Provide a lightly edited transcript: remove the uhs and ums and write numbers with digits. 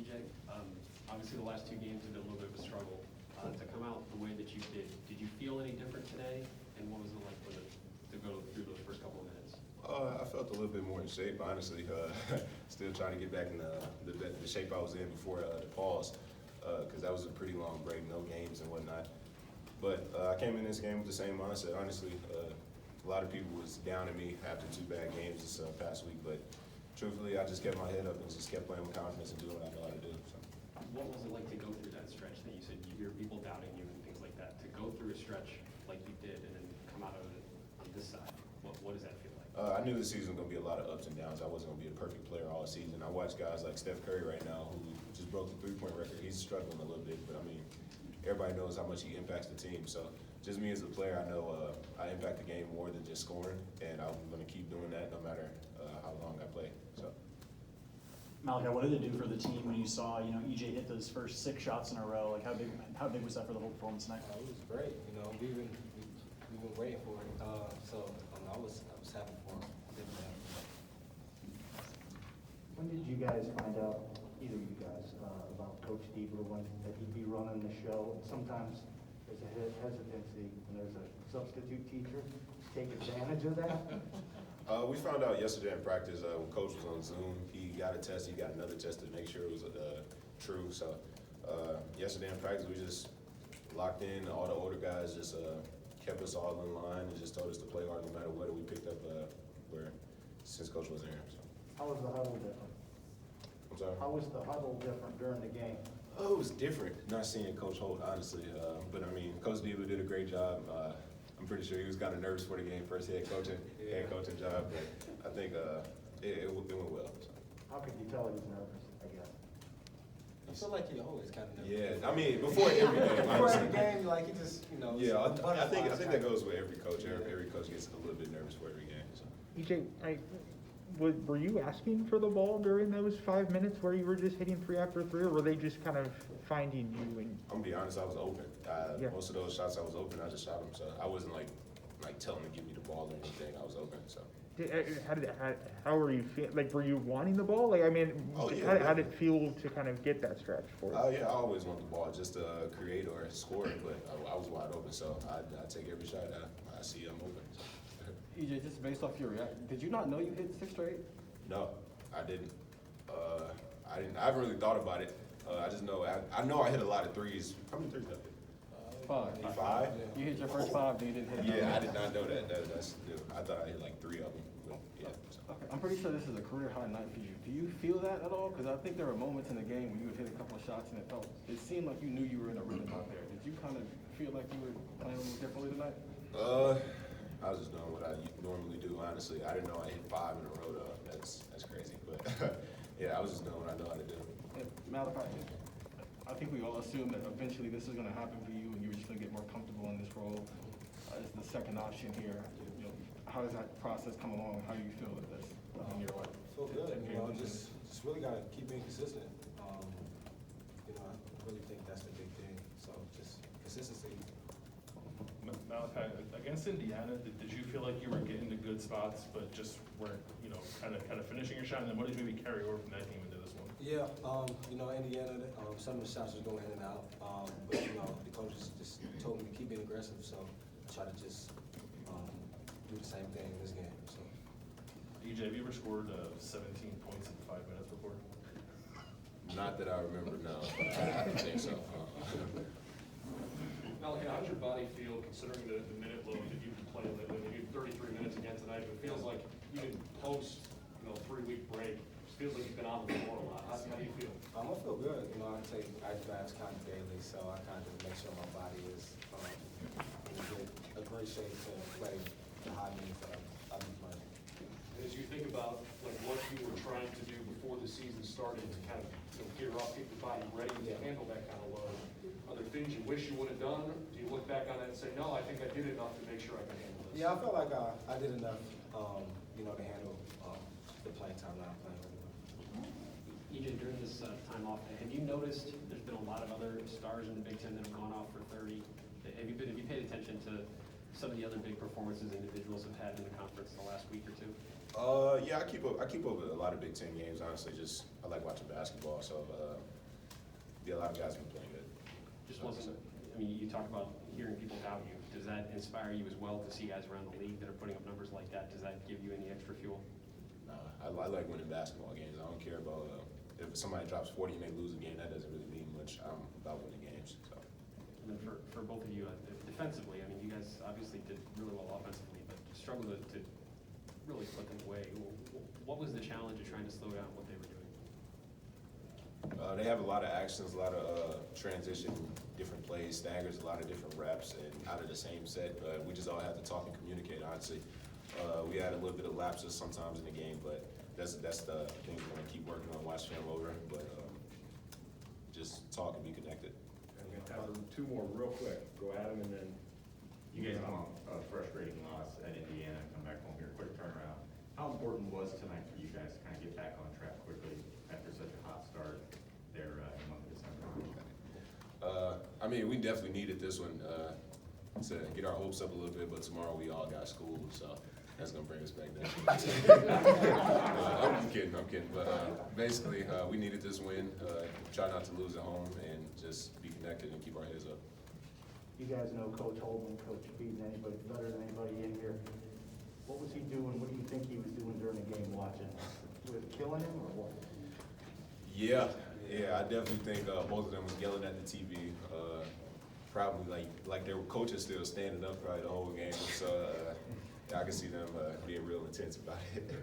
EJ, obviously the last two games have been a little bit of a struggle. To come out the way that you did you feel any different today? And what was it like to go through those first couple of minutes? I felt a little bit more in shape, honestly. Still trying to get back in the shape I was in before the pause, because that was a pretty long break, no games and whatnot. But I came in this game with the same mindset, honestly. A lot of people was down at me after 2 bad games this past week, but truthfully, I just kept my head up and just kept playing with confidence and doing what I know how to do. So. What was it like to go through that stretch that you said you hear people doubting you and things like that? To go through a stretch like you did and then come out of it on this side, what does that feel like? I knew the season was going to be a lot of ups and downs. I wasn't going to be a perfect player all season. I watch guys like Steph Curry right now who just broke the three-point record. He's struggling a little bit, but I mean, everybody knows how much he impacts the team. So just me as a player, I know I impact the game more than just scoring, and I'm going to keep doing that no matter how long I play. So. Malaki, what did it do for the team when you saw, EJ hit those first 6 shots in a row? Like, how big was that for the whole performance tonight? It was great. We've been waiting for it. So I was happy for him. When did you guys find out, either of you guys, about Coach Deaver, that he'd be running the show? And sometimes there's a hesitancy when there's a substitute teacher. Take advantage of that? We found out yesterday in practice when Coach was on Zoom. He got a test. He got another test to make sure it was true. So yesterday in practice, we just locked in. All the older guys just kept us all in line and just told us to play hard no matter what. And we picked up since Coach was there. So. How was the huddle different? I'm sorry? How was the huddle different during the game? Oh, it was different not seeing Coach Holt, honestly. But I mean, Coach Deaver did a great job. I'm pretty sure he was kind of nervous for the game, first head coaching job, but I think it went well. So. How could you tell he was nervous, I guess? I feel like he always kind of nervous. Yeah, I mean, before every game, before every game, like he just, Yeah, I think that goes with every coach. Every coach gets a little bit nervous for every game. So. EJ, were you asking for the ball during those 5 minutes where you were just hitting 3 after 3, or were they just kind of finding you? And I'm gonna be honest, I was open. Most of those shots I was open, I just shot them. So I wasn't like telling them to give me the ball or anything. I was open. So. How were you feeling? Like, were you wanting the ball? Like, I mean, how did it feel to kind of get that stretch for you? Yeah, I always want the ball just to create or score it, but I was wide open, so I take every shot I see I'm open. So. EJ, just based off your reaction, did you not know you hit 6 straight? No, I didn't. I haven't really thought about it. I just know I know I hit a lot of threes. How many threes did I hit? 5. 5? You hit your first 5, then you didn't hit. Yeah, I did not know that. That's new. I thought I hit like 3 of them. But yeah. So. Okay. I'm pretty sure this is a career high night for you. Do you feel that at all? Because I think there were moments in the game when you would hit a couple of shots and it seemed like you knew you were in a rhythm out there. Did you kind of feel like you were playing a little differently tonight? I was just doing what I normally do. Honestly, I didn't know I hit 5 in a row though. That's crazy. But yeah, I was just doing what I know how to do. And Malaki, I think we all assume that eventually this is going to happen for you, and you're just going to get more comfortable in this role as the second option here. How does that process come along? How do you feel with this in your life? I feel good. Just really got to keep being consistent. I really think that's the big thing. So just consistency. Malaki, against Indiana, did you feel like you were getting to good spots, but just weren't, kind of finishing your shot? And then what did you maybe carry over from that game into this one? Yeah, Indiana, some of the shots were going in and out, but the coaches just told me to keep being aggressive, so I try to just do the same thing in this game. So. EJ, have you ever scored 17 points in 5 minutes before? Not that I remember, no. I don't think so. Malaki, how's your body feel considering the minute load that you've been playing lately? You had 33 minutes again tonight, but it feels like even post 3-week break, it feels like you've been on the floor a lot. How do you feel? I feel good. I take ice baths kind of daily, so I kind of make sure my body is in a great shape to play the high minutes that I've been playing. As you think about what you were trying to do before the season started to kind of gear up, get your body ready to handle that kind of load, are there things you wish you would have done? Do you look back on that and say, no, I think I did enough to make sure I can handle this? Yeah, I felt like I did enough, to handle the playing time that I'm playing right now. EJ, during this time off, have you noticed there's been a lot of other stars in the Big Ten that have gone off for 30? Have you paid attention to some of the other big performances individuals have had in the conference the last week or two? Yeah, I keep up with a lot of Big Ten games. Honestly, I like watching basketball. So yeah, a lot of guys have been playing good. Just wasn't, I mean, you talk about hearing people doubt you. Does that inspire you as well to see guys around the league that are putting up numbers like that? Does that give you any extra fuel? I like winning basketball games. I don't care about if somebody drops 40 and they lose a game. That doesn't really mean much. I'm about winning games. So. And then for both of you, defensively, I mean, you guys obviously did really well offensively, but struggled to really put them away. What was the challenge of trying to slow down what they were doing? They have a lot of actions, a lot of transition, different plays, staggers, a lot of different reps, and out of the same set. We just all have to talk and communicate, honestly. We had a little bit of lapses sometimes in the game, but that's the thing we're going to keep working on, watch film over, but just talk and be connected. I'm going to have two more real quick. Go at them, and then you guys come off a frustrating loss at Indiana and come back home here, quick turnaround. How important was tonight for you guys to kind of get back on track quickly after such a hot start there in the month of December? I mean, we definitely needed this one to get our hopes up a little bit, but tomorrow we all got school, so that's gonna bring us back down. I'm kidding. But basically, we needed this win. Try not to lose at home, and just be connected and keep our heads up. You guys know Coach Holman, Coach beating anybody better than anybody in here. What was he doing? What do you think he was doing during the game watching? Was it killing him or what? Yeah, I definitely think both of them was yelling at the TV. Probably like their coaches still standing up probably the whole game. So I can see them being real intense about it.